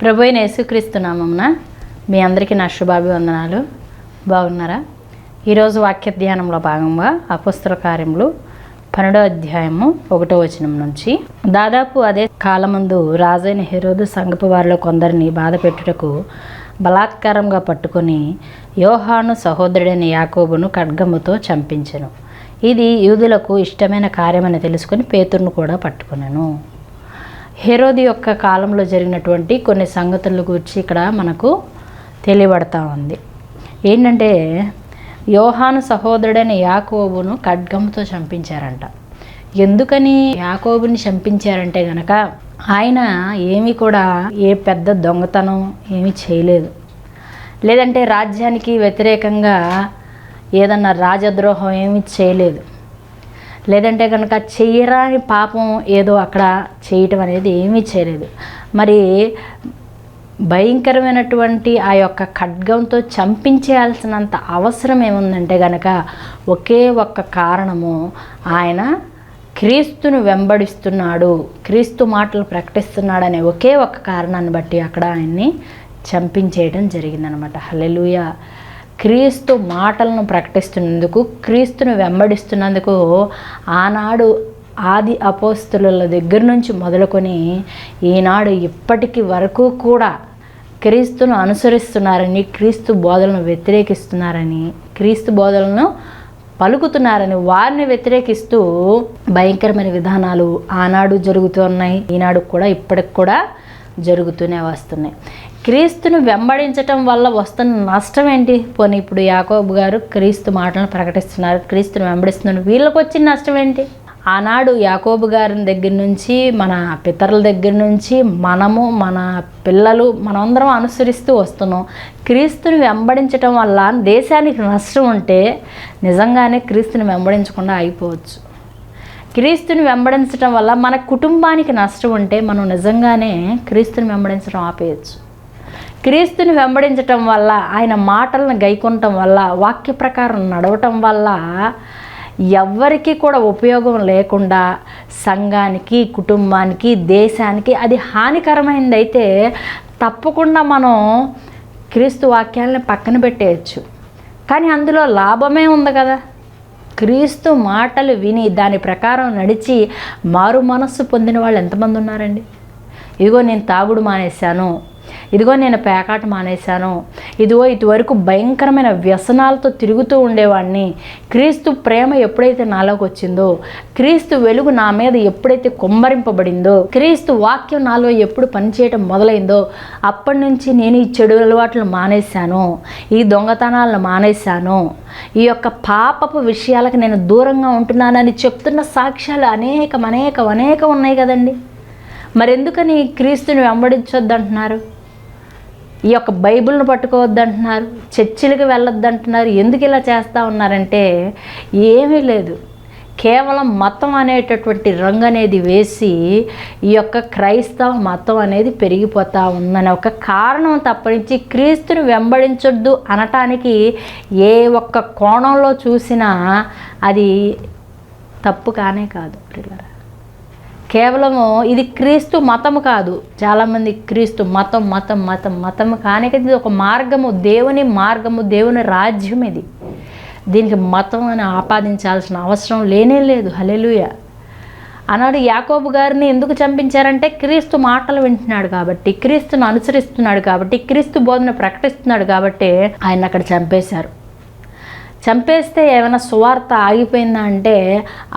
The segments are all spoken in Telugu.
ప్రభువైన యేసుక్రీస్తు నామమున మీ అందరికీ నా శుభాభివందనాలు. బాగున్నారా? ఈరోజు వాక్య ధ్యానంలో భాగంగా అపోస్తల కార్యములు 12వ అధ్యాయము 1వ వచనం నుంచి, దాదాపు అదే కాలమందు రాజైన హెరోదు సంఘపు వారిలో కొందరిని బాధ పెట్టుటకు బలాత్కారంగా పట్టుకొని యోహాను సహోదరుడైన యాకోబును ఖడ్గముతో చంపించెను. ఇది యూదులకు ఇష్టమైన కార్యమని తెలుసుకొని పేతురును కూడా పట్టుకున్నాను. హెరోదు యొక్క కాలంలో జరిగినటువంటి కొన్ని సంగతుల గురించి ఇక్కడ మనకు తెలియబడతా ఉంది. ఏంటంటే, యోహాను సహోదరుడైన యాకోబును ఖడ్గంతో చంపించారంట. ఎందుకని యాకోబుని చంపించారంటే గనక, ఆయన ఏమీ కూడా ఏ పెద్ద దొంగతనం ఏమీ చేయలేదు, లేదంటే రాజ్యానికి వ్యతిరేకంగా ఏదన్నా రాజద్రోహం ఏమీ చేయలేదు, లేదంటే కనుక చెయ్యరాని పాపం ఏదో అక్కడ చేయటం అనేది ఏమీ చేయలేదు. మరి భయంకరమైనటువంటి ఆ యొక్క ఖడ్గంతో చంపించేయాల్సినంత అవసరం ఏముందంటే కనుక, ఒకే ఒక్క కారణము, ఆయన క్రీస్తును వెంబడిస్తున్నాడు, క్రీస్తు మాటలు ప్రకటిస్తున్నాడనే ఒకే ఒక్క కారణాన్ని బట్టి అక్కడ ఆయన్ని చంపించేయడం జరిగిందనమాట. హల్లెలూయా. క్రీస్తు మాటలను ప్రకటిస్తున్నందుకు, క్రీస్తును వెంబడిస్తున్నందుకు ఆనాడు ఆది అపోస్తలుల దగ్గర నుంచి మొదలుకొని ఈనాడు ఇప్పటికి వరకు కూడా క్రీస్తును అనుసరిస్తున్నారని, క్రీస్తు బోధలను వ్యతిరేకిస్తున్నారని, క్రీస్తు బోధలను పలుకుతున్నారని వారిని వ్యతిరేకిస్తూ భయంకరమైన విధానాలు ఆనాడు జరుగుతూ ఉన్నాయి, ఈనాడు కూడా ఇప్పటికి కూడా జరుగుతూనే వస్తున్నాయి. క్రీస్తును వెంబడించటం వల్ల వస్తున్న నష్టం ఏంటి? పోనీ ఇప్పుడు యాకోబు గారు క్రీస్తు మాటలను ప్రకటిస్తున్నారు, క్రీస్తును వెంబడిస్తున్నారు, వీళ్ళకి వచ్చిన నష్టం ఏంటి? ఆనాడు యాకోబు గారి దగ్గర నుంచి, మన పితరుల దగ్గర నుంచి మన పిల్లలు మనమందరం అనుసరిస్తూ వస్తున్నాం. క్రీస్తుని వెంబడించటం వల్ల దేశానికి నష్టం ఉంటే నిజంగానే క్రీస్తుని వెంబడించకుండా అయిపోవచ్చు. క్రీస్తుని వెంబడించటం వల్ల మన కుటుంబానికి నష్టం ఉంటే మనం నిజంగానే క్రీస్తుని వెంబడించడం ఆపేయచ్చు. క్రీస్తుని వెంబడించటం వల్ల, ఆయన మాటలను గైకొనటం వల్ల, వాక్య ప్రకారం నడవటం వల్ల ఎవ్వరికీ కూడా ఉపయోగం లేకుండా సంఘానికి, కుటుంబానికి, దేశానికి అది హానికరమైనది అయితే తప్పకుండా మనం క్రీస్తు వాక్యాలను పక్కన పెట్టేయచ్చు. కానీ అందులో లాభమే ఉంది కదా. క్రీస్తు మాటలు విని దాని ప్రకారం నడిచి మారు మనస్సు పొందిన వాళ్ళు ఎంతమంది ఉన్నారండి? ఇదిగో నేను తాగుడు మానేశాను, ఇదిగో నేను పేకాట మానేశాను, ఇదిగో ఇటువరకు భయంకరమైన వ్యసనాలతో తిరుగుతూ ఉండేవాడిని, క్రీస్తు ప్రేమ ఎప్పుడైతే నాలోకి వచ్చిందో, క్రీస్తు వెలుగు నా మీద ఎప్పుడైతే కుమ్మరింపబడిందో, క్రీస్తు వాక్యం నాలో ఎప్పుడు పనిచేయటం మొదలైందో అప్పటి నుంచి నేను ఈ చెడు అలవాట్లను మానేశాను, ఈ దొంగతనాలను మానేశాను, ఈ యొక్క పాపపు విషయాలకు నేను దూరంగా ఉంటున్నానని చెప్తున్న సాక్ష్యాలు అనేకం ఉన్నాయి కదండి. మరెందుకని క్రీస్తుని వెంబడించొద్దు అంటున్నారు? ఈ యొక్క బైబిల్ను పట్టుకోవద్దంటున్నారు, చర్చిలకు వెళ్ళొద్దంటున్నారు. ఎందుకు ఇలా చేస్తూ ఉన్నారంటే ఏమీ లేదు, కేవలం మతం అనేటటువంటి రంగు అనేది వేసి ఈ యొక్క క్రైస్తవ మతం అనేది పెరిగిపోతూ ఉందనే ఒక కారణం తప్పనించి క్రీస్తుని వెంబడించొద్దు అనటానికి ఏ ఒక్క కోణంలో చూసినా అది తప్పు కానే కాదు. కేవలము ఇది క్రీస్తు మతము కాదు. చాలామంది క్రీస్తు మతం కానీ ఇది ఒక మార్గము, దేవుని మార్గము, దేవుని రాజ్యం. ఇది దీనికి మతం అని ఆపాదించాల్సిన అవసరం లేనే లేదు. హల్లెలూయా. ఆనాడు యాకోబు గారిని ఎందుకు చంపించారంటే క్రీస్తు మాటలు వింటున్నాడు కాబట్టి, క్రీస్తును అనుసరిస్తున్నాడు కాబట్టి, క్రీస్తు బోధన ప్రకటిస్తున్నాడు కాబట్టి ఆయన అక్కడ చంపేశారు. చంపేస్తే ఏమైనా సువార్త ఆగిపోయిందా అంటే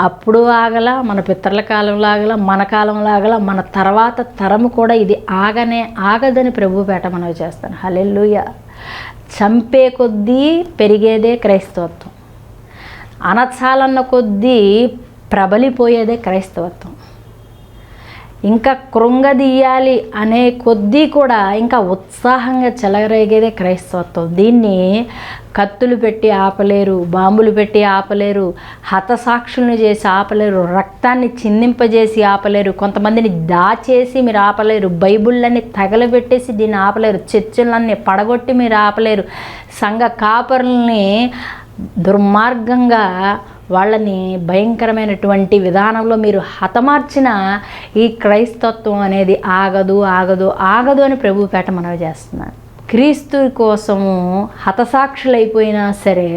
అప్పుడు ఆగల, మన పితరుల కాలంలో ఆగల, మన కాలంలో ఆగల, మన తర్వాత తరము కూడా ఇది ఆగదని ప్రభుపేట మనవి చేస్తాను. హల్లెలూయా. చంపే కొద్దీ పెరిగేదే క్రైస్తవత్వం, అనచాలన్న కొద్దీ ప్రబలిపోయేదే క్రైస్తవత్వం, ఇంకా కృంగదీయాలి అనే కొద్దీ కూడా ఇంకా ఉత్సాహంగా చెలరేగేదే క్రైస్తవత్వం. దీన్ని కత్తులు పెట్టి ఆపలేరు, బాంబులు పెట్టి ఆపలేరు, హతసాక్షులను చేసి ఆపలేరు, రక్తాన్ని చిందింపజేసి ఆపలేరు, కొంతమందిని దాచేసి మీరు ఆపలేరు, బైబిళ్ళని తగలబెట్టేసి దీన్ని ఆపలేరు, చర్చలన్నీ పడగొట్టి మీరు ఆపలేరు, సంఘ కాపరుల్ని దుర్మార్గంగా వాళ్ళని భయంకరమైనటువంటి విధానంలో మీరు హతమార్చిన ఈ క్రైస్తత్వం అనేది ఆగదు ఆగదు ఆగదు అని ప్రభుపేట మనవి చేస్తున్నాను. క్రీస్తు కోసము హతసాక్షులైపోయినా సరే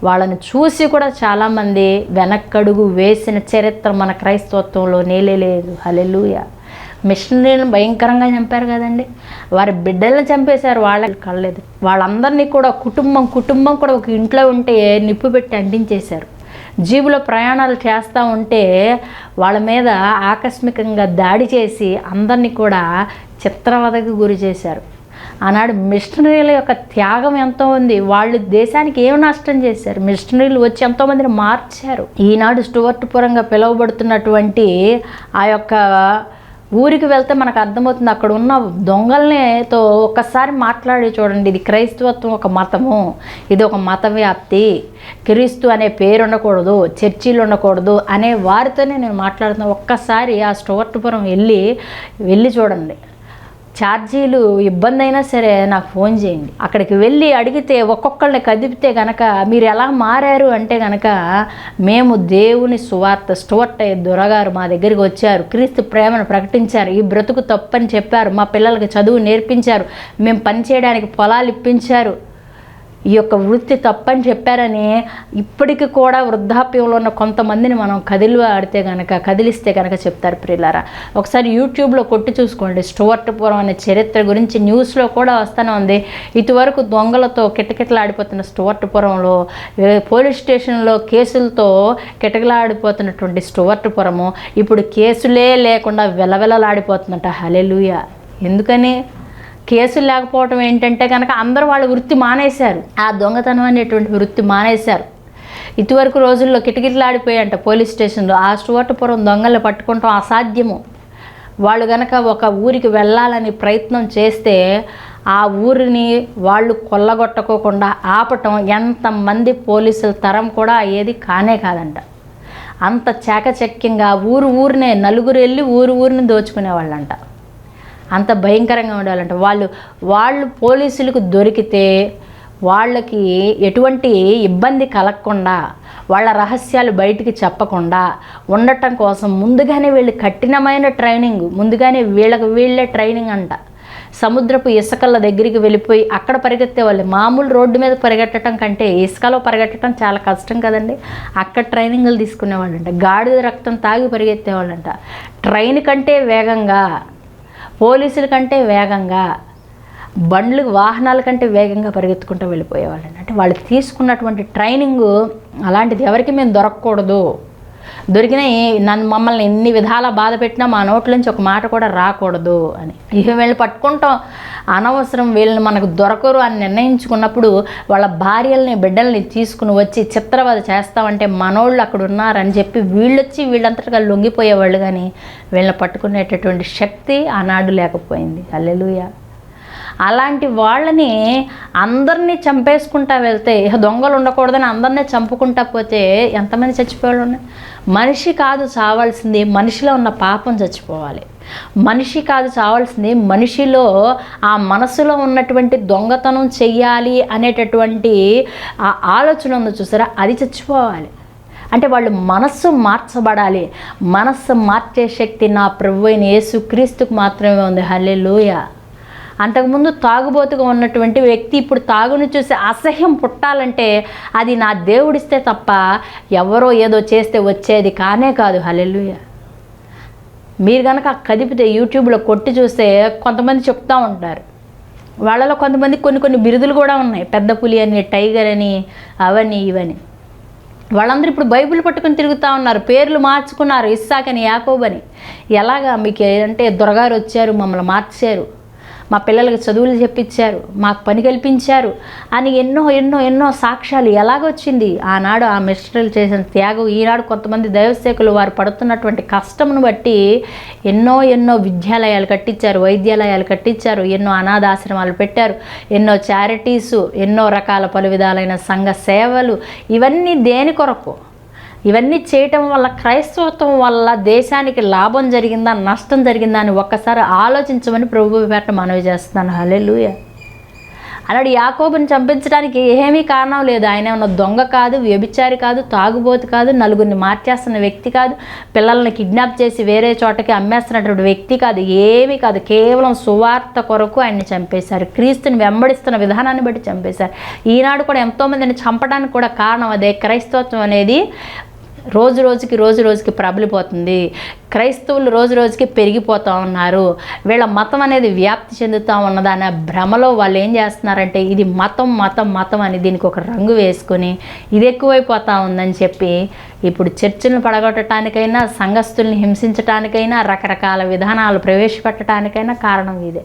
వాళ్ళని చూసి కూడా చాలామంది వెనక్కడుగు వేసిన చరిత్ర మన క్రైస్తవత్వంలో నేలేదు. హల్లెలూయా. మిషనరీలను భయంకరంగా చంపారు కదండి, వారి బిడ్డలను చంపేశారు, వాళ్ళకి కళ్ళలేదు. వాళ్ళందరినీ కూడా కుటుంబం కూడా ఒక ఇంట్లో ఉంటే నిప్పు పెట్టి అంటించేశారు. జీబులో ప్రయాణాలు చేస్తూ ఉంటే వాళ్ళ మీద ఆకస్మికంగా దాడి చేసి అందరినీ కూడా చిత్రవధకు గురి చేశారు. ఆనాడు మిషనరీల యొక్క త్యాగం ఎంతో ఉంది. వాళ్ళు దేశానికి ఏం నష్టం చేశారు, మిషనరీలు వచ్చి ఎంతోమందిని మార్చారు. ఈనాడు స్టువర్ట్పురంగా పిలువబడుతున్నటువంటి ఆ యొక్క ఊరికి వెళ్తే మనకు అర్థమవుతుంది, అక్కడ ఉన్న దొంగలతో ఒక్కసారి మాట్లాడి చూడండి. ఇది క్రైస్తవత్వం ఒక మతము, ఇది ఒక మత వ్యాప్తి, క్రీస్తు అనే పేరు ఉండకూడదు, చర్చిలు ఉండకూడదు అనే వారితోనే నేను మాట్లాడుతున్నాను. ఒక్కసారి ఆ స్టువర్ట్పురం వెళ్ళి చూడండి. ఛార్జీలు ఇబ్బంది అయినా సరే నాకు ఫోన్ చేయండి. అక్కడికి వెళ్ళి అడిగితే ఒక్కొక్కళ్ళని కదిపితే కనుక మీరు ఎలా మారారు అంటే కనుక మేము దేవుని సువార్త స్టువర్ట్ దొరగారు మా దగ్గరికి వచ్చారు, క్రీస్తు ప్రేమను ప్రకటించారు, ఈ బ్రతుకు తప్పని చెప్పారు, మా పిల్లలకి చదువు నేర్పించారు, మేము పనిచేయడానికి పొలాలు ఇప్పించారు, ఈ యొక్క వృత్తి తప్పని చెప్పారని ఇప్పటికి కూడా వృద్ధాప్యంలో ఉన్న కొంతమందిని మనం కదిలిస్తే కనుక చెప్తారు. ప్రియులారా, ఒకసారి యూట్యూబ్లో కొట్టి చూసుకోండి. స్టువర్ట్పురం అనే చరిత్ర గురించి న్యూస్లో కూడా వస్తూనే ఉంది. ఇటువరకు దొంగలతో కిటకిటలాడిపోతున్న స్టువర్ట్పురంలో, పోలీస్ స్టేషన్లో కేసులతో కిటకిలాడిపోతున్నటువంటి స్టువర్ట్పురము ఇప్పుడు కేసులే లేకుండా వెలవెలలాడిపోతుందట. హల్లెలూయా. ఎందుకని? కేసులు లేకపోవడం ఏంటంటే కనుక అందరూ వాళ్ళ వృత్తి మానేశారు, ఆ దొంగతనం అనేటువంటి వృత్తి మానేశారు. ఇటువరకు రోజుల్లో కిటకిటలాడిపోయాయంట పోలీస్ స్టేషన్లో. ఆ స్టువర్ట్పురం దొంగలు పట్టుకుంటాం అసాధ్యము. వాళ్ళు గనక ఒక ఊరికి వెళ్ళాలని ప్రయత్నం చేస్తే ఆ ఊరిని వాళ్ళు కొల్లగొట్టుకోకుండా ఆపటం ఎంతమంది పోలీసుల తరం కూడా అయ్యేది కాదంట. అంత చాకచక్యంగా ఊరినే నలుగురు వెళ్ళి ఊరిని దోచుకునేవాళ్ళంట. అంత భయంకరంగా ఉండాలంట. వాళ్ళు పోలీసులకు దొరికితే వాళ్ళకి ఎటువంటి ఇబ్బంది కలగకుండా, వాళ్ళ రహస్యాలు బయటికి చెప్పకుండా ఉండటం కోసం ముందుగానే వీళ్ళు కఠినమైన ట్రైనింగ్, ముందుగానే వీళ్ళే ట్రైనింగ్ అంట. సముద్రపు ఇసుకల దగ్గరికి వెళ్ళిపోయి అక్కడ పరిగెత్తే వాళ్ళు. మామూలు రోడ్డు మీద పరిగెట్టడం కంటే ఇసుకలో పరిగెట్టడం చాలా కష్టం కదండి. అక్కడ ట్రైనింగ్లు తీసుకునేవాళ్ళంట. గాడిద రక్తం తాగి పరిగెత్తేవాళ్ళంట. ట్రైన్ కంటే వేగంగా, పోలీసుల కంటే వేగంగా, వాహనాల కంటే వేగంగా పరిగెత్తుకుంటూ వెళ్ళిపోయేవాళ్ళండి. అంటే వాళ్ళు తీసుకున్నటువంటి ట్రైనింగు అలాంటిది. ఎవరికి మేము దొరకకూడదు, మమ్మల్ని ఎన్ని విధాలా బాధ పెట్టినా మా నోట్లోంచి ఒక మాట కూడా రాకూడదు అని. ఇక వీళ్ళు పట్టుకుంటాం అనవసరం, వీళ్ళని మనకు దొరకరు అని నిర్ణయించుకున్నప్పుడు వాళ్ళ భార్యల్ని బిడ్డల్ని తీసుకుని వచ్చి చిత్రవద చేస్తామంటే మనోళ్ళు అక్కడ ఉన్నారని చెప్పి వీళ్ళంతటిగా లొంగిపోయేవాళ్ళు. కానీ వీళ్ళని పట్టుకునేటటువంటి శక్తి ఆనాడు లేకపోయింది. హల్లెలూయా. అలాంటి వాళ్ళని అందరినీ చంపేసుకుంటా వెళ్తే, దొంగలు ఉండకూడదని అందరినీ చంపుకుంటా పోతే ఎంతమంది చచ్చిపోయేవాళ్ళు ఉన్నాయి? మనిషి కాదు చావాల్సింది, మనిషిలో ఉన్న పాపం చచ్చిపోవాలి. మనిషి కాదు చావాల్సింది, మనిషిలో ఆ మనసులో ఉన్నటువంటి దొంగతనం చెయ్యాలి అనేటటువంటి ఆ ఆలోచన ఉంది చూసారా, అది చచ్చిపోవాలి. అంటే వాళ్ళు మనస్సు మార్చబడాలి. మనస్సు మార్చే శక్తి నా ప్రభువైన యేసుక్రీస్తుకు మాత్రమే ఉంది. హల్లెలూయా. అంతకుముందు తాగుబోతుగా ఉన్నటువంటి వ్యక్తి ఇప్పుడు తాగుని చూసి అసహ్యం పుట్టాలంటే అది నా దేవుడిస్తే తప్ప ఎవరో ఏదో చేస్తే వచ్చేది కాదు. హల్లెలూయా. మీరు కనుక కదిపితే యూట్యూబ్లో కొట్టి చూస్తే కొంతమంది చెప్తూ ఉంటారు. వాళ్ళలో కొంతమంది కొన్ని బిరుదులు కూడా ఉన్నాయి. పెద్ద పులి అని, టైగర్ అని, అవని ఇవని. వాళ్ళందరూ ఇప్పుడు బైబిల్ పట్టుకొని తిరుగుతూ ఉన్నారు. పేర్లు మార్చుకున్నారు, ఇస్సాక్ అని, యాకోబు అని. ఎలాగా మీకు అంటే దొరగారు వచ్చారు, మమ్మల్ని మార్చారు, మా పిల్లలకి చదువులు చెప్పించారు, మాకు పని కల్పించారు అని ఎన్నో సాక్ష్యాలు. ఎలాగొచ్చింది? ఆనాడు ఆ మిషనరీలు చేసిన త్యాగం. ఈనాడు కొంతమంది దైవసేవకులు వారు పడుతున్నటువంటి కష్టమును బట్టి ఎన్నో విద్యాలయాలు కట్టించారు, వైద్యాలయాలు కట్టించారు, ఎన్నో అనాథాశ్రమాలు పెట్టారు, ఎన్నో చారిటీసు, ఎన్నో రకాల పలు విధాలైన సంఘ సేవలు. ఇవన్నీ దేని కొరకు? ఇవన్నీ చేయటం వల్ల క్రైస్తవత్వం వల్ల దేశానికి లాభం జరిగిందా, నష్టం జరిగిందా అని ఒక్కసారి ఆలోచించమని ప్రభువు పేట మనవి చేస్తున్నాను. హల్లెలూయా. అలాంటి యాకోబుని చంపించడానికి ఏమీ కారణం లేదు. ఆయన ఏమన్నా దొంగ కాదు, వ్యభిచారి కాదు, తాగుబోతు కాదు, నలుగురిని మార్చేస్తున్న వ్యక్తి కాదు, పిల్లల్ని కిడ్నాప్ చేసి వేరే చోటకి అమ్మేస్తున్నటువంటి వ్యక్తి కాదు, ఏమీ కాదు. కేవలం సువార్త కొరకు ఆయన్ని చంపేశారు. క్రీస్తుని వెంబడిస్తున్న విధానాన్ని బట్టి చంపేశారు. ఈనాడు కూడా ఎంతోమందిని చంపడానికి కూడా కారణం అదే. క్రైస్తవత్వం అనేది రోజు రోజుకి ప్రబలిపోతుంది. క్రైస్తవులు రోజు రోజుకి పెరిగిపోతూ ఉన్నారు. వీళ్ళ మతం అనేది వ్యాప్తి చెందుతూ ఉన్నది అనే భ్రమలో వాళ్ళు ఏం చేస్తున్నారంటే ఇది మతం అని దీనికి ఒక రంగు వేసుకొని ఇది ఎక్కువైపోతూ ఉందని చెప్పి ఇప్పుడు చర్చలను పడగొట్టడానికైనా, సంఘస్థుల్ని హింసించడానికైనా, రకరకాల విధానాలు ప్రవేశపెట్టడానికైనా కారణం ఇదే.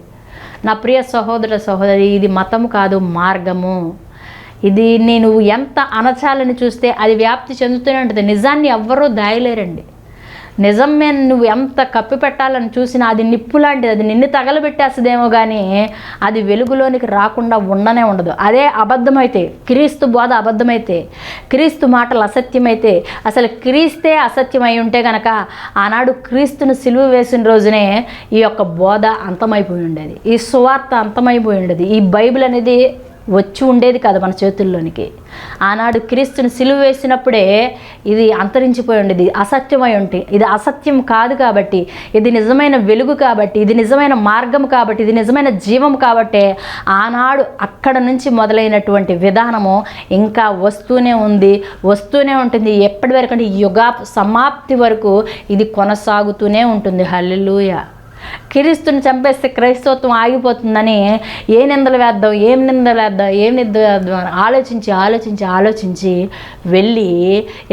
నా ప్రియ సహోదరి, ఇది మతం కాదు, మార్గము. ఇది నేను ఎంత అణచాలని చూస్తే అది వ్యాప్తి చెందుతూనే ఉంటుంది. నిజాన్ని ఎవ్వరూ దాయలేరండి. నిజమే నువ్వు ఎంత కప్పి పెట్టాలని చూసినా అది నిప్పు లాంటిది. అది నిన్ను తగలబెట్టేస్తుందేమో కానీ అది వెలుగులోనికి రాకుండా ఉండనే ఉండదు. అదే అబద్ధమైతే, క్రీస్తు బోధ అబద్ధమైతే, క్రీస్తు మాటలు అసత్యమైతే, అసలు క్రీస్తే అసత్యమై ఉంటే కనుక ఆనాడు క్రీస్తును సిలువ వేసిన రోజునే ఈ యొక్క బోధ అంతమైపోయి ఉండేది, ఈ సువార్త అంతమైపోయి ఉండేది, ఈ బైబిల్ అనేది వచ్చి ఉండేది కాదు మన చేతుల్లోనికి. ఆనాడు క్రీస్తుని సిలువ వేసినప్పుడే ఇది అంతరించిపోయి ఉండేది, అసత్యమై ఉంటే. ఇది అసత్యం కాదు కాబట్టి, ఇది నిజమైన వెలుగు కాబట్టి, ఇది నిజమైన మార్గం కాబట్టి, ఇది నిజమైన జీవం కాబట్టే ఆనాడు అక్కడ నుంచి మొదలైనటువంటి విధానము ఇంకా వస్తూనే ఉంటుంది. ఎప్పటి వరకు అంటే యుగ సమాప్తి వరకు ఇది కొనసాగుతూనే ఉంటుంది. హల్లెలూయా. క్రీస్తుని చంపేస్తే క్రైస్తవత్వం ఆగిపోతుందని ఏం నిందలు వేద్దాం అని ఆలోచించి వెళ్ళి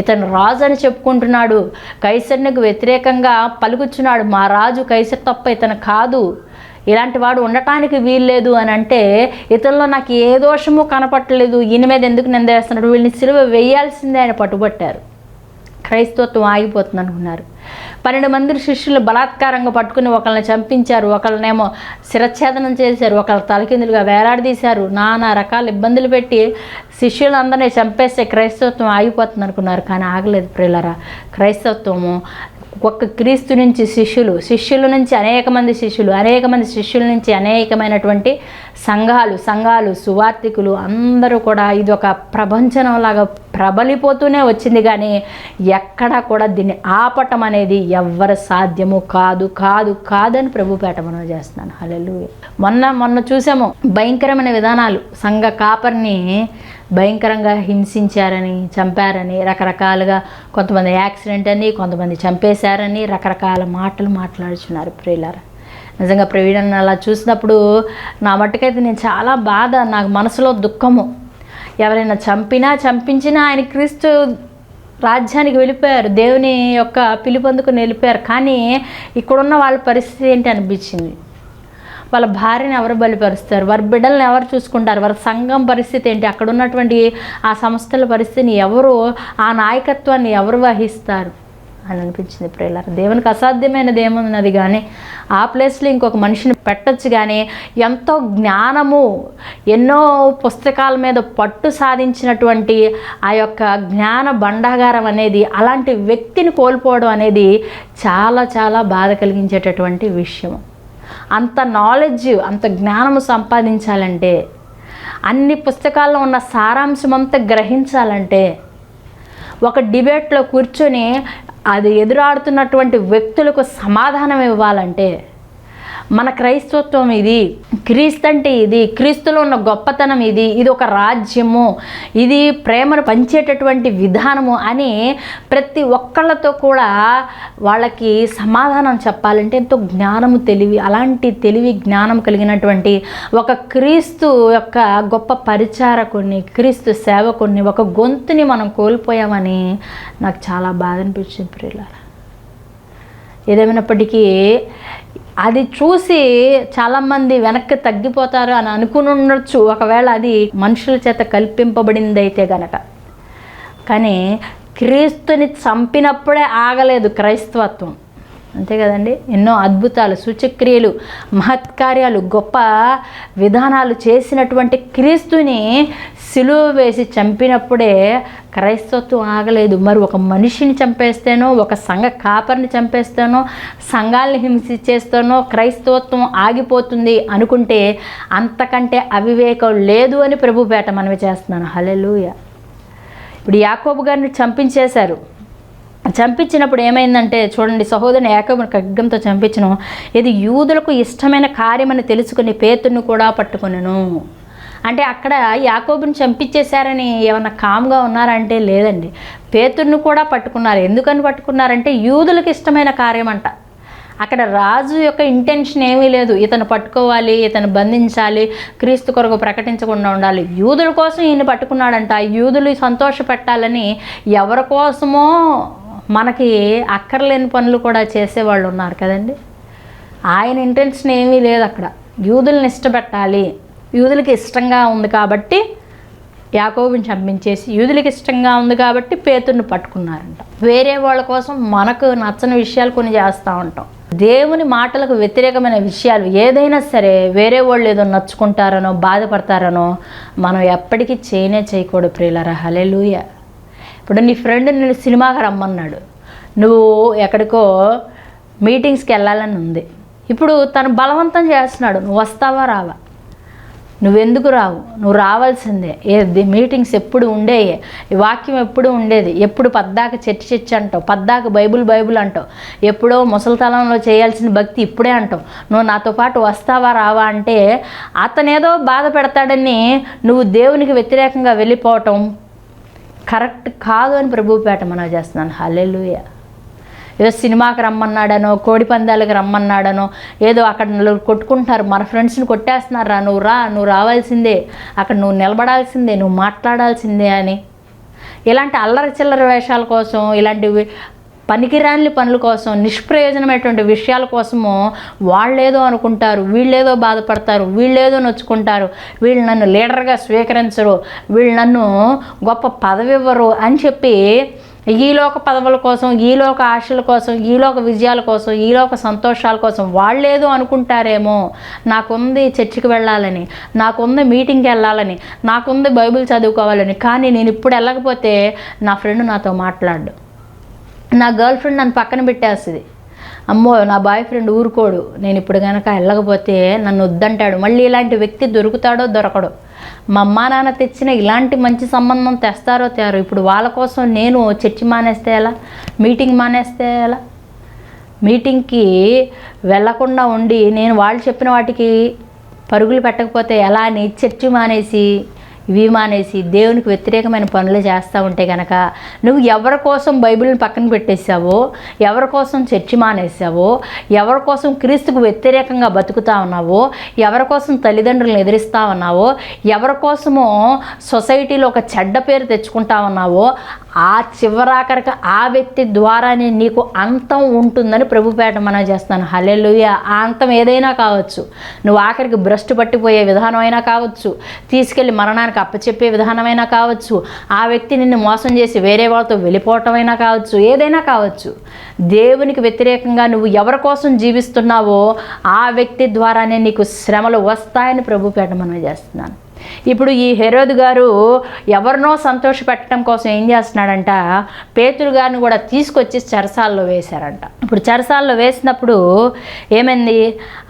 ఇతను రాజు అని చెప్పుకుంటున్నాడు, కైసరునికి వ్యతిరేకంగా పలుకుచున్నాడు, మా రాజు కైసరు తప్ప ఇతను కాదు, ఇలాంటి వాడు ఉండటానికి వీల్లేదు అని అంటే ఇతనిలో నాకు ఏ దోషము కనపట్టలేదు, ఈయన మీద ఎందుకు నింద వేస్తున్నాడు, వీళ్ళని సిలువ వేయాల్సిందే అని పట్టుబట్టారు. క్రైస్తవత్వం ఆగిపోతుంది అనుకున్నారు. 12 మంది శిష్యులు బలాత్కారంగా పట్టుకుని ఒకళ్ళని చంపించారు, ఒకళ్ళనేమో శిరఛేదనం చేశారు, ఒకళ్ళ తలకిందులుగా వేలాడదీశారు, నానా రకాల ఇబ్బందులు పెట్టి శిష్యులందరినీ చంపేస్తే క్రైస్తవత్వం ఆగిపోతుంది అనుకున్నారు. కానీ ఆగలేదు ప్రియులారా. క్రైస్తవత్వము ఒక్క క్రీస్తు నుంచి శిష్యుల నుంచి అనేక మంది శిష్యుల నుంచి అనేకమైనటువంటి సంఘాలు, సువార్థికులు అందరూ కూడా ఇది ఒక ప్రపంచంలాగా ప్రబలిపోతూనే వచ్చింది. కానీ ఎక్కడా కూడా దీన్ని ఆపటం అనేది ఎవ్వరు సాధ్యము కాదని ప్రభుపేట మనం చేస్తున్నాను. హల్లెలూయా. మొన్న చూసాము భయంకరమైన విధానాలు. సంఘ కాపరిని భయంకరంగా హింసించారని, చంపారని, రకరకాలుగా కొంతమంది యాక్సిడెంట్ అని, కొంతమంది చంపేశారని రకరకాల మాటలు మాట్లాడుచున్నారు ప్రియులారా. నిజంగా ప్రవీణ్ అలా చూసినప్పుడు నా మట్టుకైతే నేను చాలా బాధ, నాకు మనసులో దుఃఖము. ఎవరైనా చంపించినా ఆయన క్రీస్తు రాజ్యానికి వెళ్ళిపోయారు, దేవుని యొక్క పిలుపొందుకుని వెళ్ళిపోయారు. కానీ ఇక్కడున్న వాళ్ళ పరిస్థితి ఏంటి అనిపించింది. వాళ్ళ భార్యని ఎవరు బలిపరుస్తారు, వారి బిడ్డలను ఎవరు చూసుకుంటారు, వారి సంఘం పరిస్థితి ఏంటి, అక్కడ ఉన్నటువంటి ఆ సంస్థల పరిస్థితిని ఎవరు, ఆ నాయకత్వాన్ని ఎవరు వహిస్తారు అని అనిపించింది ప్రియులారా. దేవునికి అసాధ్యమైనది ఏమున్నది కానీ ఆ ప్లేస్లో ఇంకొక మనిషిని పెట్టచ్చు. కానీ ఎంతో జ్ఞానము, ఎన్నో పుస్తకాల మీద పట్టు సాధించినటువంటి ఆ యొక్క జ్ఞాన భండాగారం అనేది అలాంటి వ్యక్తిని కోల్పోవడం అనేది చాలా చాలా బాధ కలిగించేటటువంటి విషయం. అంత నాలెడ్జ్, అంత జ్ఞానము సంపాదించాలంటే, అన్ని పుస్తకాల్లో ఉన్న సారాంశం అంతా గ్రహించాలంటే, ఒక డిబేట్లో కూర్చొని అది ఎదురాడుతున్నటువంటి వ్యక్తులకు సమాధానం ఇవ్వాలంటే, మన క్రైస్తవత్వం ఇది, క్రీస్తు అంటే ఇది, క్రీస్తులో ఉన్న గొప్పతనం ఇది, ఇది ఒక రాజ్యము, ఇది ప్రేమను పంచేటటువంటి విధానము అని ప్రతి ఒక్కళ్ళతో కూడా వాళ్ళకి సమాధానం చెప్పాలంటే ఎంతో జ్ఞానము, తెలివి, అలాంటి తెలివి జ్ఞానం కలిగినటువంటి ఒక క్రీస్తు యొక్క గొప్ప పరిచారకుని, క్రీస్తు సేవకుని, ఒక గొంతుని మనం కోల్పోయామని నాకు చాలా బాధ అనిపించింది ప్రియులారా. ఏదేమైనప్పటికీ అది చూసి చాలామంది వెనక్కి తగ్గిపోతారు అని అనుకుని ఉండొచ్చు, ఒకవేళ అది మనుషుల చేత కల్పింపబడింది అయితే గనక. కానీ క్రీస్తుని చంపినప్పుడే ఆగలేదు క్రైస్తవత్వం, అంతే కదండి. ఎన్నో అద్భుతాలు, సూచక్రియలు, మహత్కార్యాలు, గొప్ప విధానాలు చేసినటువంటి క్రీస్తుని సిలువ వేసి చంపినప్పుడే క్రైస్తవత్వం ఆగలేదు. మరి ఒక మనిషిని చంపేస్తేనో, ఒక సంఘ కాపరిని చంపేస్తేనో, సంఘాలను హింసించేస్తేనో క్రైస్తవత్వం ఆగిపోతుంది అనుకుంటే అంతకంటే అవివేకం లేదు అని ప్రభుపేట మనవి చేస్తున్నాను. హల్లెలూయా. ఇప్పుడు యాకోబు గారిని చంపించేశారు. చంపించినప్పుడు ఏమైందంటే చూడండి, సహోదరుని యాకోబుని ఖడ్గంతో చంపించను, ఇది యూదులకు ఇష్టమైన కార్యమని తెలుసుకుని పేతురుని కూడా పట్టుకొనెను. అంటే అక్కడ యాకోబుని చంపించేశారని ఏమన్నా కామ్గా ఉన్నారంటే లేదండి, పేతురుని కూడా పట్టుకున్నారు. ఎందుకని పట్టుకున్నారంటే యూదులకు ఇష్టమైన కార్యం అంట. అక్కడ రాజు యొక్క ఇంటెన్షన్ ఏమీ లేదు, ఇతను పట్టుకోవాలి, ఇతను బంధించాలి, క్రీస్తు కొరకు ప్రకటించకుండా ఉండాలి. యూదుల కోసం ఈయన పట్టుకున్నాడంట. యూదులు సంతోషపెట్టాలని ఎవరి కోసమో మనకి అక్కర్లేని పనులు కూడా చేసేవాళ్ళు ఉన్నారు కదండి. ఆయన ఇంటెన్షన్ ఏమీ లేదు అక్కడ, యూదులను ఇష్టపెట్టాలి, యూదులకి ఇష్టంగా ఉంది కాబట్టి యాకోబుని చంపించేసి, యూదులకి ఇష్టంగా ఉంది కాబట్టి పేతురుని పట్టుకున్నారంట. వేరే వాళ్ళ కోసం మనకు నచ్చని విషయాలు కొన్ని చేస్తూ ఉంటాం. దేవుని మాటలకు వ్యతిరేకమైన విషయాలు ఏదైనా సరే వేరే వాళ్ళు ఏదో నచ్చుకుంటారనో బాధపడతారనో మనం ఎప్పటికీ చేయకూడదు ప్రియులారా. హల్లెలూయా. ఇప్పుడు నీ ఫ్రెండ్ నేను సినిమాకి రమ్మన్నాడు, నువ్వు ఎక్కడికో మీటింగ్స్కి వెళ్ళాలని ఉంది. ఇప్పుడు తను బలవంతం చేస్తున్నాడు, నువ్వు వస్తావా రావా? నువ్వెందుకు రావు? నువ్వు రావాల్సిందే. మీటింగ్స్ ఎప్పుడు ఉండేయే, వాక్యం ఎప్పుడు ఉండేది, ఎప్పుడు పద్దాక చర్చ అంటావు, పద్దాక బైబుల్ అంటావు, ఎప్పుడో ముసలితనంలో చేయాల్సిన భక్తి ఇప్పుడే అంటావు, నువ్వు నాతో పాటు వస్తావా రావా అంటే అతనేదో బాధ పెడతాడని నువ్వు దేవునికి వ్యతిరేకంగా వెళ్ళిపోవటం కరెక్ట్ కాదు అని ప్రభుపేట మనం చేస్తున్నాను. హల్లెలూయా. ఏదో సినిమాకి రమ్మన్నాడనో, కోడి పందాలకు రమ్మన్నాడనో, ఏదో అక్కడ నలుగురు కొట్టుకుంటున్నారు, మన ఫ్రెండ్స్ని కొట్టేస్తున్నారా, నువ్వు రావాల్సిందే, అక్కడ నువ్వు నిలబడాల్సిందే, నువ్వు మాట్లాడాల్సిందే అని ఇలాంటి అల్లరి చిల్లర వేషాల కోసం, ఇలాంటి పనికిరాని పనుల కోసం, నిష్ప్రయోజనమైనటువంటి విషయాల కోసము వాళ్ళేదో అనుకుంటారు, వీళ్ళేదో బాధపడతారు, వీళ్ళేదో నొచ్చుకుంటారు, వీళ్ళు నన్ను లీడర్గా స్వీకరించరు, వీళ్ళు నన్ను గొప్ప పదవి ఇవ్వరు అని చెప్పి ఈలోక పదవుల కోసం, ఈలోక ఆశల కోసం, ఈలోక విజయాల కోసం, ఈలోక సంతోషాల కోసం వాళ్ళేదో అనుకుంటారేమో. నాకుంది చర్చికి వెళ్ళాలని, నాకుంది మీటింగ్కి వెళ్ళాలని, నాకుంది బైబిల్ చదువుకోవాలని, కానీ నేను ఇప్పుడు వెళ్ళకపోతే నా ఫ్రెండ్ నాతో మాట్లాడు, నా గర్ల్ ఫ్రెండ్ నన్ను పక్కన పెట్టేస్తుంది, అమ్మో నా బాయ్ ఫ్రెండ్ ఊరుకోడు, నేను ఇప్పుడు కనుక వెళ్ళకపోతే నన్ను వద్దంటాడు. మళ్ళీ ఇలాంటి వ్యక్తి దొరుకుతాడో దొరకడో. మా అమ్మా నాన్న తెచ్చిన ఇలాంటి మంచి సంబంధం తెస్తారో తేరో. ఇప్పుడు వాళ్ళ కోసం నేను చర్చి మానేస్తే ఎలా, మీటింగ్ మానేస్తే ఎలా? మీటింగ్కి వెళ్ళకుండా ఉండి నేను వాళ్ళు చెప్పిన వాటికి పరుగులు పెట్టకపోతే ఎలా అని చర్చి మానేసి ఇవి మానేసి దేవునికి వ్యతిరేకమైన పనులు చేస్తూ ఉంటే కనుక నువ్వు ఎవరి కోసం బైబిల్ని పక్కన పెట్టేసావో, ఎవరి కోసం చర్చి మానేసావో, ఎవరి కోసం క్రీస్తుకు వ్యతిరేకంగా బతుకుతా ఉన్నావో, ఎవరి కోసం తల్లిదండ్రులను ఎదిరిస్తూ ఉన్నావో, ఎవరి కోసమో సొసైటీలో ఒక చెడ్డ పేరు తెచ్చుకుంటా ఉన్నావో, ఆ చివరాఖరికి ఆ వ్యక్తి ద్వారానే నీకు అంతం ఉంటుందని ప్రభుపేట మనం చేస్తాను. హల్లెలూయా. ఆ అంతం ఏదైనా కావచ్చు, నువ్వు ఆఖరికి భ్రష్టు పట్టిపోయే విధానమైనా కావచ్చు, తీసుకెళ్ళి మరణానికి అప్పచెప్పే విధానమైనా కావచ్చు, ఆ వ్యక్తి నిన్ను మోసం చేసి వేరే వాళ్ళతో వెళ్ళిపోవటమైనా కావచ్చు, ఏదైనా కావచ్చు. దేవునికి వ్యతిరేకంగా నువ్వు ఎవరి కోసం జీవిస్తున్నావో ఆ వ్యక్తి ద్వారానే నీకు శ్రమలు వస్తాయని ప్రభుపేట మనం చేస్తున్నాను. ఇప్పుడు ఈ హెరోదు గారు ఎవరినో సంతోషపెట్టడం కోసం ఏం చేస్తున్నాడంట, పేతురు గారిని కూడా తీసుకొచ్చి చెరసాల్లో వేశారంట. ఇప్పుడు చెరసాల్లో వేసినప్పుడు ఏమైంది,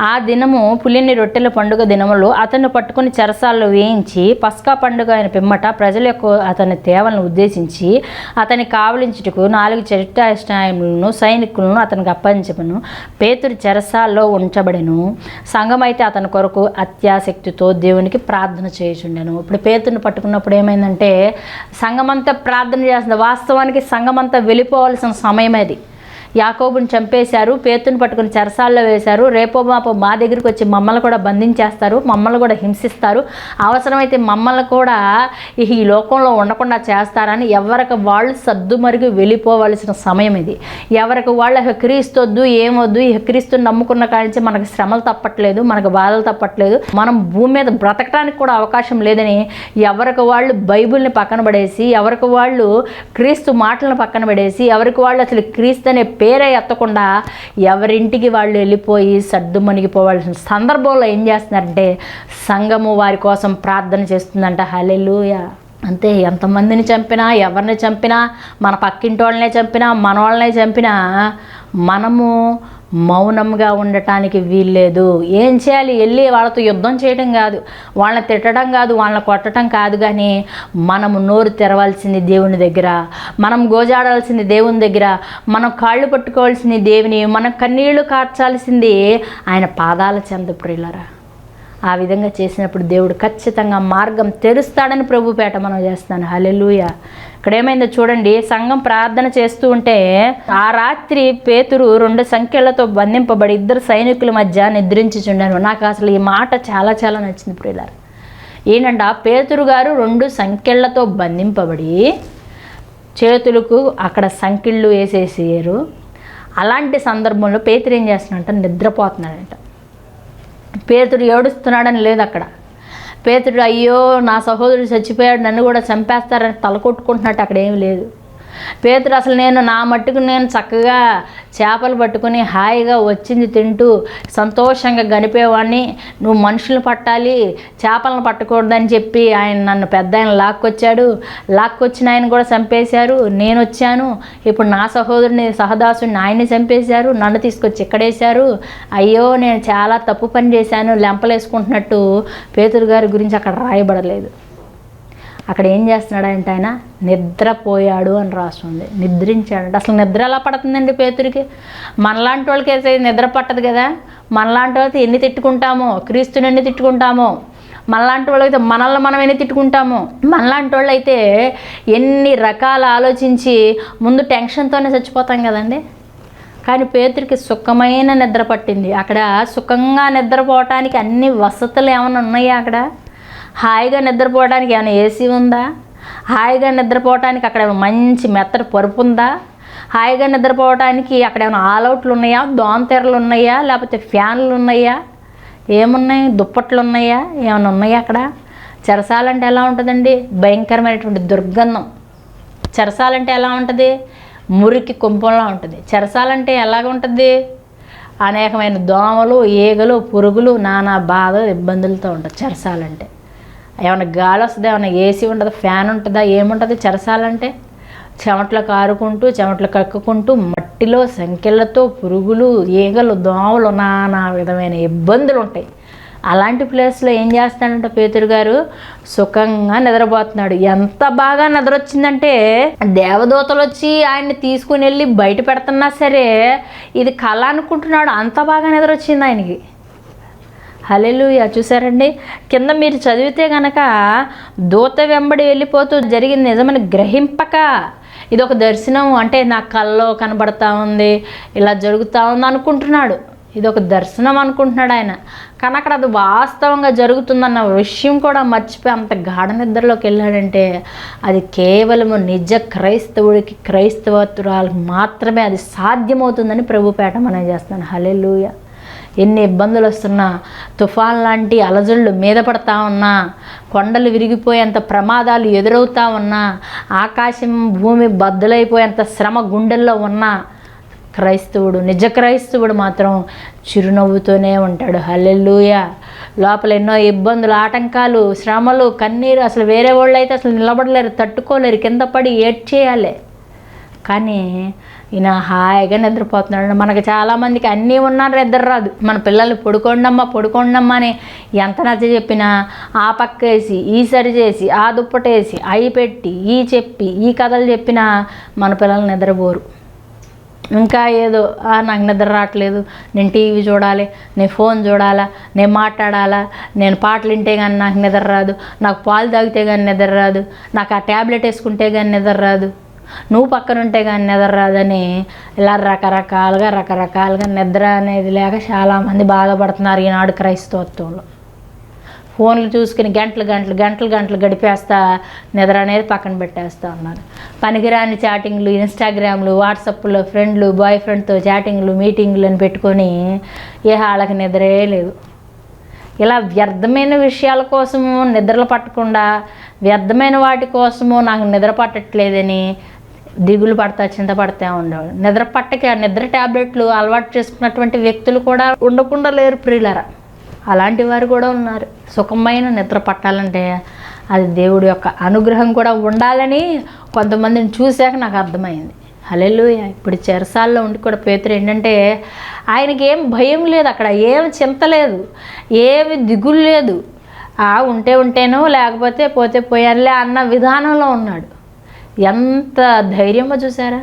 ఆ దినము పులిని రొట్టెల పండుగ దినములు అతన్ని పట్టుకుని చెరసాల్లో వేయించి పస్కా పండుగ అయిన పిమ్మట ప్రజల యొక్క అతని తేవలను ఉద్దేశించి అతని కావలించుటకు 4 చట్టాష్టాయములను సైనికులను అతనికి అప్పగించమను. పేతురు చెరసాల్లో ఉంచబడెను. సంఘమైతే అతని కొరకు అత్యాసక్తితో దేవునికి ప్రార్థన చేయుచుండెను. ఇప్పుడు పేతురుని పట్టుకున్నప్పుడు ఏమైందంటే సంఘమంతా ప్రార్థన చేస్తుంది. వాస్తవానికి సంఘమంతా వెళ్ళిపోవాల్సిన సమయం అది. యాకోబుని చంపేశారు, పేతుని పట్టుకుని చెరసాల్లో వేశారు, రేపో మాపో మా దగ్గరికి వచ్చి మమ్మల్ని కూడా బంధించేస్తారు, మమ్మల్ని కూడా హింసిస్తారు, అవసరమైతే మమ్మల్ని కూడా ఈ లోకంలో ఉండకుండా చేస్తారని ఎవరికి వాళ్ళు సర్దుమరిగి వెళ్ళిపోవలసిన సమయం ఇది. ఎవరికి వాళ్ళు క్రీస్తొద్దు ఏమొద్దు, ఈ క్రీస్తుని నమ్ముకున్న కానించి మనకు శ్రమలు తప్పట్లేదు, మనకు బాధలు తప్పట్లేదు, మనం భూమి మీద బ్రతకడానికి కూడా అవకాశం లేదని ఎవరికి వాళ్ళు బైబిల్ని పక్కన పడేసి, ఎవరికి వాళ్ళు క్రీస్తు మాటలను పక్కన పడేసి, ఎవరికి వాళ్ళు అసలు క్రీస్తు అనే పేరే ఎత్తకుండా ఎవరింటికి వాళ్ళు వెళ్ళిపోయి సర్దు మునిగిపోవాల్సిన సందర్భంలో ఏం చేస్తున్నారంటే సంఘము వారి కోసం ప్రార్థన చేస్తుందంట. హల్లెలూయా. అంతే, ఎంతమందిని చంపినా, ఎవరిని చంపినా, మన పక్కింటి వాళ్ళనే చంపినా, మన వాళ్ళనే చంపినా మనము మౌనంగా ఉండటానికి వీల్లేదు. ఏం చేయాలి? వెళ్ళి వాళ్ళతో యుద్ధం చేయడం కాదు, వాళ్ళని తిట్టడం కాదు, వాళ్ళని కొట్టడం కాదు, కానీ మనము నోరు తెరవాల్సింది దేవుని దగ్గర, మనం గోజాడాల్సింది దేవుని దగ్గర, మనం కాళ్ళు పట్టుకోవాల్సింది దేవుని, మనం కన్నీళ్లు కార్చాల్సింది ఆయన పాదాల చెంత. ప్రియులారా, ఆ విధంగా చేసినప్పుడు దేవుడు ఖచ్చితంగా మార్గం తెరుస్తాడని ప్రభుపేట మనం చేస్తాను. హల్లెలూయా. ఇక్కడ ఏమైందో చూడండి, సంఘం ప్రార్థన చేస్తూ ఉంటే ఆ రాత్రి పేతురు 2 సంఖ్యలతో బంధింపబడి 2 సైనికుల మధ్య నిద్రించుచుండాను. నాకు అసలు ఈ మాట చాలా చాలా నచ్చింది ప్రియులారా. ఏంటంటే పేతురు గారు 2 సంఖ్యలతో బంధింపబడి చేతులకు అక్కడ సంఖ్యలు వేసేసారు. అలాంటి సందర్భంలో పేతురు ఏం చేస్తున్నాడంట? నిద్రపోతున్నాడంట. పేతురు ఏడుస్తున్నాడని లేదు అక్కడ. పేతుడు అయ్యో నా సహోదరుడు చచ్చిపోయాడు, నన్ను కూడా చంపేస్తారని తలకొట్టుకుంటున్నట్టు అక్కడ ఏమి లేదు. పేతురు అసలు నా మట్టుకు నేను చక్కగా చేపలు పట్టుకుని హాయిగా వచ్చింది తింటూ సంతోషంగా గడిపేవాడిని, నువ్వు మనుషులు పట్టాలి చేపలను పట్టకూడదని చెప్పి ఆయన నన్ను పెద్ద ఆయన లాక్కొచ్చిన ఆయన కూడా చంపేశారు. నేను వచ్చాను, ఇప్పుడు నా సహోదరుని సహదాసుని ఆయన్ని చంపేశారు, నన్ను తీసుకొచ్చి ఇక్కడేశారు, అయ్యో నేను చాలా తప్పు పని చేశాను లెంపలేసుకుంటున్నట్టు పేతురు గారి గురించి అక్కడ రాయబడలేదు. అక్కడ ఏం చేస్తున్నాడంటే ఆయన నిద్రపోయాడు అని రాస్తుంది. నిద్రించాడంటే అసలు నిద్ర ఎలా పడుతుందండి పేతురికి? మనలాంటి వాళ్ళకి అయితే నిద్ర పట్టదు కదా. మనలాంటి వాళ్ళకి ఎన్ని తిట్టుకుంటామో, క్రీస్తుని ఎన్ని తిట్టుకుంటామో, మనలాంటి వాళ్ళైతే మనల్ని మనం ఎన్ని తిట్టుకుంటామో, మనలాంటి వాళ్ళు అయితే ఎన్ని రకాల ఆలోచించి ముందు టెన్షన్తోనే చచ్చిపోతాం కదండి. కానీ పేతురికి సుఖమైన నిద్ర పట్టింది. అక్కడ సుఖంగా నిద్రపోవటానికి అన్ని వసతులు ఏమైనా ఉన్నాయా? అక్కడ హాయిగా నిద్రపోవడానికి ఏమైనా ఏసీ ఉందా? హాయిగా నిద్రపోవటానికి అక్కడ మంచి మెత్తటి పరుపు ఉందా? హాయిగా నిద్రపోవటానికి అక్కడ ఏమైనా ఆల్అవుట్లు ఉన్నాయా? దోమతెరలు ఉన్నాయా? లేకపోతే ఫ్యాన్లు ఉన్నాయా? ఏమున్నాయి? దుప్పట్లు ఉన్నాయా? ఏమైనా ఉన్నాయా అక్కడ? చెరసాలంటే ఎలా ఉంటుందండి? భయంకరమైనటువంటి దుర్గంధం. చెరసాలంటే ఎలా ఉంటుంది? మురికి కుంపంలా ఉంటుంది. చెరసాలంటే ఎలాగ ఉంటుంది? అనేకమైన దోమలు, ఈగలు, పురుగులు, నానా బాధ ఇబ్బందులతో ఉంటుంది చెరసాలంటే. ఏమైనా గాలి వస్తుందా? ఏమైనా ఏసీ ఉంటుందా? ఫ్యాన్ ఉంటుందా? ఏముంటుంది చెరసాలంటే? చెమటలు కారుకుంటూ, చెమటలు కక్కుకుంటూ, మట్టిలో సంఖ్యలతో పురుగులు, ఈగలు, దోమలు, నానా విధమైన ఇబ్బందులు ఉంటాయి. అలాంటి ప్లేస్లో ఏం చేస్తాడంటే పేతురు గారు సుఖంగా నిద్రపోతున్నాడు. ఎంత బాగా నిద్ర వచ్చిందంటే దేవదూతలు వచ్చి ఆయన్ని తీసుకుని వెళ్ళి బయట పెడుతున్నా సరే ఇది కళ అనుకుంటున్నాడు, అంత బాగా నిద్ర వచ్చింది ఆయనకి. హల్లెలూయా. చూసారండి, కింద మీరు చదివితే కనుక దూత వెంబడి వెళ్ళిపోతూ జరిగింది నిజమని గ్రహింపక ఇది ఒక దర్శనం, అంటే నా కల్లో కనబడతా ఉంది, ఇలా జరుగుతూ ఉంది అనుకుంటున్నాడు. ఇది ఒక దర్శనం అనుకుంటున్నాడు ఆయన. కానీ అక్కడ అది వాస్తవంగా జరుగుతుందన్న విషయం కూడా మర్చిపోయి అంత గాఢ నిద్రలోకి వెళ్ళాడంటే అది కేవలము నిజ క్రైస్తవుడికి, క్రైస్తవత్తురాలకు మాత్రమే అది సాధ్యమవుతుందని ప్రభుపేట మనం చేస్తున్నాను. హల్లెలూయా. ఎన్ని ఇబ్బందులు వస్తున్నా, తుఫాన్ లాంటి అలజడులు మీద పడతా ఉన్నా, కొండలు విరిగిపోయేంత ప్రమాదాలు ఎదురవుతా ఉన్నా, ఆకాశం భూమి బద్దలైపోయేంత శ్రమ గుండెల్లో ఉన్నా క్రైస్తవుడు, నిజ క్రైస్తవుడు మాత్రం చిరునవ్వుతోనే ఉంటాడు. హల్లెలూయా. లోపల ఎన్నో ఇబ్బందులు, ఆటంకాలు, శ్రమలు, కన్నీరు, అసలు వేరే వాళ్ళు అయితే అసలు నిలబడలేరు, తట్టుకోలేరు, కింద పడి ఏడ్చేయాలి. కానీ ఈయన హాయిగా నిద్రపోతున్నాడు. మనకు చాలామందికి అన్నీ ఉన్నా నిద్ర రాదు. మన పిల్లల్ని పడుకోండమ్మా అని ఎంత నచ్చ చెప్పినా ఆ పక్కేసి, ఈ సరి చేసి, ఆ దుప్పటేసి, అవి పెట్టి, ఈ చెప్పి, ఈ కథలు చెప్పినా మన పిల్లలు నిద్రపోరు. ఇంకా ఏదో నాకు నిద్ర రావట్లేదు, నేను టీవీ చూడాలి, నేను ఫోన్ చూడాలా, నేను మాట్లాడాలా, నేను పాటలు వింటే కానీ నాకు నిద్ర రాదు, నాకు పాలు తాగితే కానీ నిద్ర రాదు, నాకు ఆ ట్యాబ్లెట్ వేసుకుంటే కానీ నిద్ర రాదు, నువ్వు పక్కన ఉంటే కానీ నిద్ర రాదని ఇలా రకరకాలుగా నిద్ర అనేది లేక చాలామంది బాధపడుతున్నారు ఈనాడు క్రైస్తవత్వంలో. ఫోన్లు చూసుకుని గంటలు గడిపేస్తా నిద్ర అనేది పక్కన పెట్టేస్తూ ఉన్నారు. పనికిరాని చాటింగ్లు, ఇన్స్టాగ్రామ్లు, వాట్సాప్లో ఫ్రెండ్లు, బాయ్ ఫ్రెండ్తో చాటింగ్లు, మీటింగ్లు అని పెట్టుకొని వాళ్ళకి నిద్రే లేదు. ఇలా వ్యర్థమైన విషయాల కోసము నిద్రలు పట్టకుండా, వ్యర్థమైన వాటి కోసము నాకు నిద్ర పట్టట్లేదని దిగులు పడతా చింతపడతా ఉండేవాళ్ళు. నిద్ర ట్యాబ్లెట్లు అలవాటు చేసుకున్నటువంటి వ్యక్తులు కూడా ఉండకుండా లేరు ప్రియులరా. అలాంటి వారు కూడా ఉన్నారు. సుఖమైన నిద్ర పట్టాలంటే అది దేవుడి యొక్క అనుగ్రహం కూడా ఉండాలని కొంతమందిని చూశాక నాకు అర్థమైంది. హల్లెలూయా. ఇప్పుడు చెరసాల్లో ఉండి కూడా పేతురు ఏంటంటే ఆయనకి ఏం భయం లేదు, అక్కడ ఏం చింత లేదు, ఏమి దిగులు లేదు. ఉంటేనో లేకపోతే పోతే పోయారులే అన్న విధానంలో ఉన్నాడు. ఎంత ధైర్యమో చూసారా,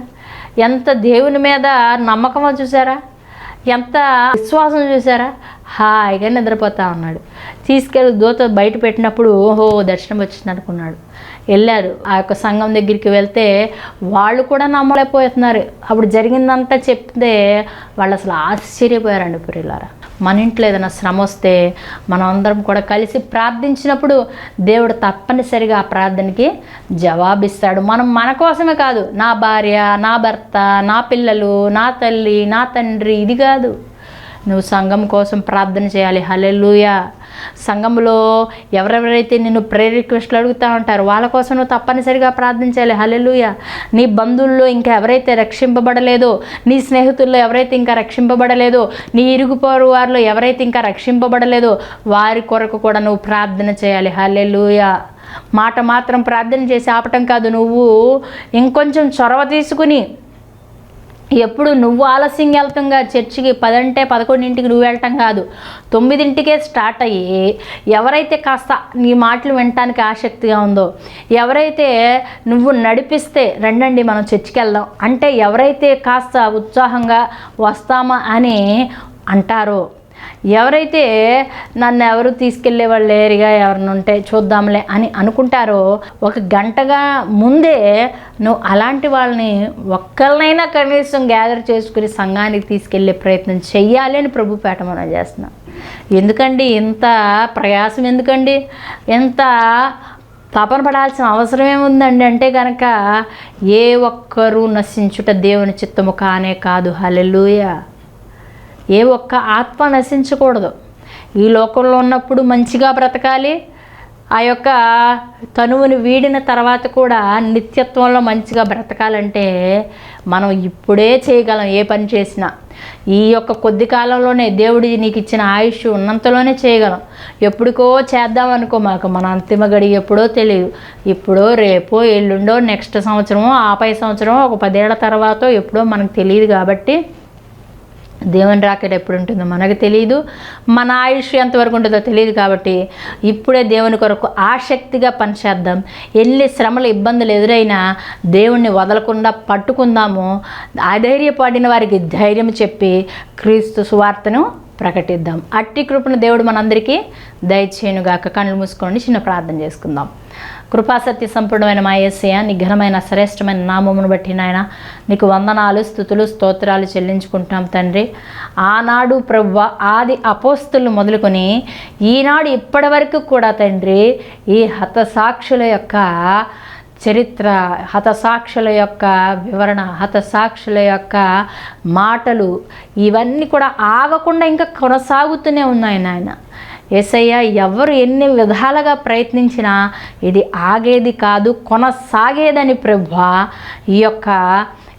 ఎంత దేవుని మీద నమ్మకమో చూసారా, ఎంత విశ్వాసం చూసారా. హాయిగా నిద్రపోతా ఉన్నాడు. తీసుకెళ్ళి దూత బయట పెట్టినప్పుడు ఓహో దర్శనం వచ్చింది అనుకున్నాడు. వెళ్ళారు ఆ యొక్క సంఘం దగ్గరికి వెళ్తే వాళ్ళు కూడా నమ్మలేకపోతున్నారు. అప్పుడు జరిగిందంతా చెప్తే వాళ్ళు అసలు ఆశ్చర్యపోయారండి ప్రియులారా. మన ఇంట్లో ఏదైనా శ్రమ వస్తే మనం అందరం కూడా కలిసి ప్రార్థించినప్పుడు దేవుడు తప్పనిసరిగా ఆ ప్రార్థనకి జవాబిస్తాడు. మనం మన కోసమే కాదు, నా భార్య, నా భర్త, నా పిల్లలు, నా తల్లి, నా తండ్రి, ఇది కాదు. నువ్వు సంఘం కోసం ప్రార్థన చేయాలి. హల్లెలూయా. సంఘంలో ఎవరెవరైతే నిన్ను ప్రేయర్ రిక్వెస్ట్లు అడుగుతూ ఉంటారో వాళ్ళ కోసం నువ్వు తప్పనిసరిగా ప్రార్థన చేయాలి. హల్లెలూయా. నీ బంధువుల్లో ఇంకా ఎవరైతే రక్షింపబడలేదో, నీ స్నేహితుల్లో ఎవరైతే ఇంకా రక్షింపబడలేదో, నీ ఇరుగు పొరుగు వారిలో ఎవరైతే ఇంకా రక్షింపబడలేదో వారి కొరకు కూడా నువ్వు ప్రార్థన చేయాలి. హల్లెలూయా. మాట మాత్రం ప్రార్థన చేసి ఆపటం కాదు, నువ్వు ఇంకొంచెం చొరవ తీసుకుని ఎప్పుడు నువ్వు ఆలస్యంగా వెళ్తాంగా చర్చికి 10 అంటే 11ంటికి నువ్వు వెళ్ళటం కాదు, 9ంటికే స్టార్ట్ అయ్యి ఎవరైతే కాస్త నీ మాటలు వినటానికి ఆసక్తిగా ఉందో, ఎవరైతే నువ్వు నడిపిస్తే రండండి మనం చర్చికి వెళ్దాం అంటే ఎవరైతే కాస్త ఉత్సాహంగా వస్తామా అని అంటారో, ఎవరైతే నన్ను ఎవరు తీసుకెళ్లే వాళ్ళు లేరుగా ఎవరిని ఉంటే చూద్దాంలే అని అనుకుంటారో, 1 గంటగా ముందే నువ్వు అలాంటి వాళ్ళని ఒక్కరినైనా కనీసం గ్యాదర్ చేసుకుని సంఘానికి తీసుకెళ్లే ప్రయత్నం చెయ్యాలి అని ప్రభు పేట మనం చేస్తున్నాం. ఎందుకండి ఇంత ప్రయాసం, ఎందుకండి ఎంత తపన పడాల్సిన అవసరం ఏముందండి అంటే కనుక ఏ ఒక్కరూ నశించుట దేవుని చిత్తము కానే కాదు. హల్లెలూయా. ఏ ఒక్క ఆత్మ నశించకూడదు. ఈ లోకంలో ఉన్నప్పుడు మంచిగా బ్రతకాలి, ఆ యొక్క తనువుని వీడిన తర్వాత కూడా నిత్యత్వంలో మంచిగా బ్రతకాలంటే మనం ఇప్పుడే చేయగలం. ఏ పని చేసినా ఈ యొక్క కొద్ది కాలంలోనే దేవుడి నీకు ఇచ్చిన ఆయుష్ ఉన్నంతలోనే చేయగలం. ఎప్పుడికో చేద్దాం అనుకో, మాకు మన అంతిమ గడి ఎప్పుడో తెలియదు. ఇప్పుడో రేపో ఎల్లుండో నెక్స్ట్ సంవత్సరమో ఆపై సంవత్సరమో ఒక 10 ఏళ్ల తర్వాత ఎప్పుడో మనకు తెలియదు. కాబట్టి దేవుని రాకడ ఎప్పుడు ఉంటుందో మనకు తెలియదు, మన ఆయుష్ ఎంతవరకు ఉంటుందో తెలియదు. కాబట్టి ఇప్పుడే దేవుని కొరకు ఆసక్తిగా పనిచేద్దాం. ఎన్ని శ్రమలు ఇబ్బందులు ఎదురైనా దేవుణ్ణి వదలకుండా పట్టుకుందాము. అధైర్యపడిన వారికి ధైర్యం చెప్పి క్రీస్తు సువార్తను ప్రకటిద్దాం. అట్టి కృపను దేవుడు మనందరికీ దయచేయునుగాక. కళ్ళు మూసుకోండి, చిన్న ప్రార్థన చేసుకుందాం. కృపాసత్య సంపూర్ణమైన మా యేసయ్య, నీ ఘనమైన శ్రేష్టమైన నామమును బట్టి నాయన నీకు వందనాలు, స్తుతులు, స్తోత్రాలు చెల్లించుకుంటాం తండ్రి. ఆనాడు ప్రభువా ఆది అపోస్తులు మొదలుకొని ఈనాడు ఇప్పటి వరకు కూడా తండ్రి ఈ హతసాక్షుల యొక్క చరిత్ర, హతసాక్షుల యొక్క వివరణ, హతసాక్షుల యొక్క మాటలు ఇవన్నీ కూడా ఆగకుండా ఇంకా కొనసాగుతూనే ఉన్నాయి నాయన. యేసయ్య, ఎవరు ఎన్ని విధాలుగా ప్రయత్నించినా ఇది ఆగేది కాదు, కొనసాగేదని ప్రభువా ఈ యొక్క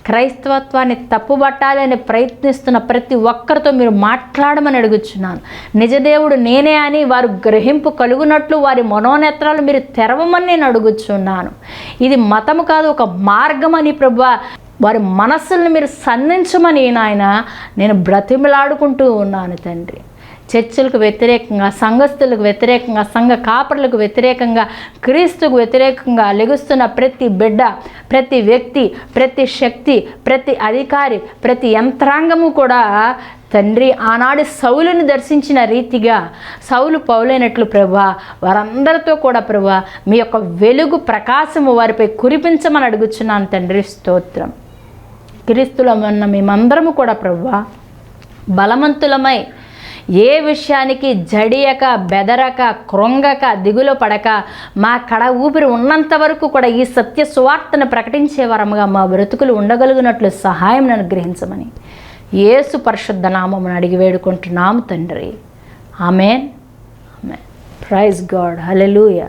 క్రైస్తవత్వాన్ని తప్పుబట్టాలని ప్రయత్నిస్తున్న ప్రతి ఒక్కరితో మీరు మాట్లాడమని అడుగుచున్నాను. నిజదేవుడు నేనే అని వారు గ్రహింపు కలుగునట్లు వారి మనోనేత్రాలు మీరు తెరవమని నేను అడుగుచున్నాను. ఇది మతము కాదు, ఒక మార్గం అని ప్రభువా వారి మనస్సులను మీరు సంధించమని నాయన నేను బ్రతిమలాడుకుంటూ ఉన్నాను తండ్రి. చర్చిలకు వ్యతిరేకంగా, సంఘస్థులకు వ్యతిరేకంగా, సంఘ కాపరులకు వ్యతిరేకంగా, క్రీస్తుకు వ్యతిరేకంగా లెగుస్తున్న ప్రతి బిడ్డ, ప్రతి వ్యక్తి, ప్రతి శక్తి, ప్రతి అధికారి, ప్రతి యంత్రాంగము కూడా తండ్రి ఆనాడు సౌలుని దర్శించిన రీతిగా సౌలు పౌలైనట్లు ప్రభువా వారందరితో కూడా ప్రభువా మీ యొక్క వెలుగు ప్రకాశము వారిపై కురిపించమని అడుగుచున్నాను తండ్రి. స్తోత్రం. క్రీస్తులో ఉన్న మేమందరము కూడా ప్రభువా బలవంతులమై ఏ విషయానికి జడియక, బెదరక, కృంగక, దిగులు పడక మా కడ ఊపిరి ఉన్నంత వరకు కూడా ఈ సత్య సువార్తను ప్రకటించే వరముగా మా బ్రతుకులు ఉండగలిగినట్లు సహాయం అనుగ్రహించమని యేసు పరిశుద్ధ నామమును అడిగి వేడుకుంటున్నాము తండ్రి. ఆమేన్. ఆమేన్. Praise God. హల్లెలూయా.